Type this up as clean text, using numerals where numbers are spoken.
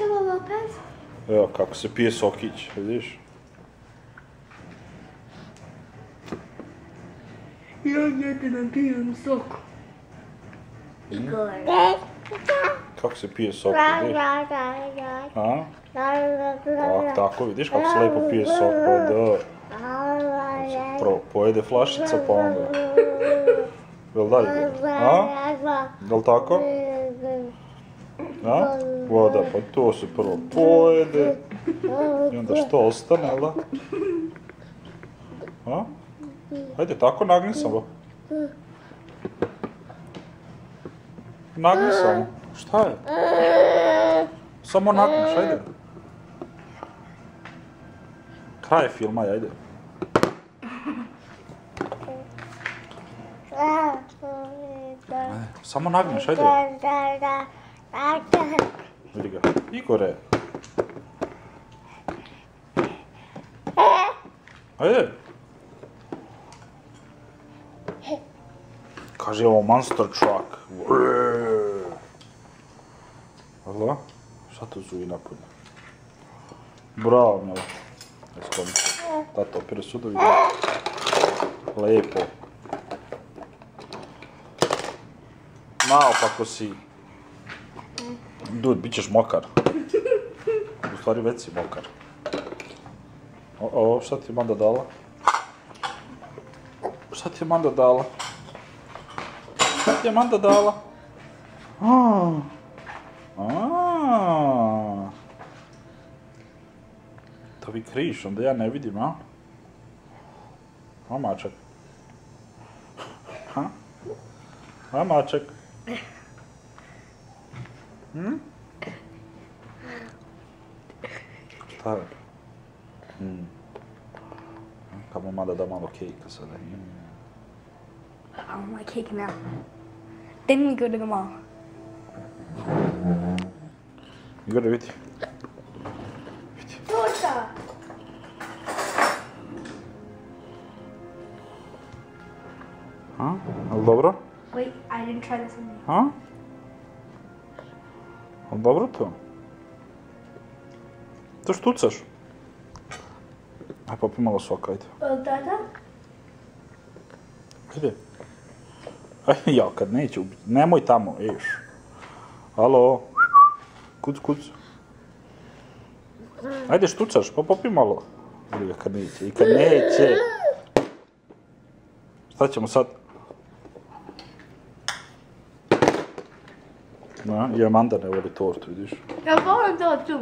Angelo Lopez? Evo kako se pije sokić, vidiš? Ja jedem pijem sok. Igor. Kako se pije sok, vidiš? A? Tako, vidiš kako se lepo pije sok, pa da. Pojede flašica pa onda. Jel da ide? A? Jel tako? A? Voda, pa to se prvo pojede. I onda što ostane, jel da? A? Ajde, tako nagni samo. Nagni samo. Šta je? Samo nagniš, ajde. Kraj filma, ajde. Samo nagniš, ajde. Vidi ga. Igore. Ajde. Kaže ovo monster truck. Hvala? Šta to zuji napolje? Bravo, mjela. Sklonice. Tato, opire sudovi. Lepo. Naopako si. Dud, bit ćeš mokar. U stvari već si mokar. Šta ti je Manda dala? Šta ti je Manda dala? Šta ti je Manda dala? To vi kriš, onda ja ne vidim, a? A mačak? A mačak? Šta je? Kamo Manda da malo kejka sada. I want my cake now. Then we go to the mall. Igor, vidi. Torta! Jel dobro? Wait, I didn't try this one. Jel dobro to? To štucaš? Aj, popi malo soka, ajde. Tata? Ajde. Ja, kad neće ubiti. Nemoj tamo, iš. Alo. Kuc, kuc. Ajde, štucaš, pa popi malo. Vidi kad neće. I kad neće. Šta ćemo sad? I Amanda ne voli tortu, vidiš? Ja volim to tu.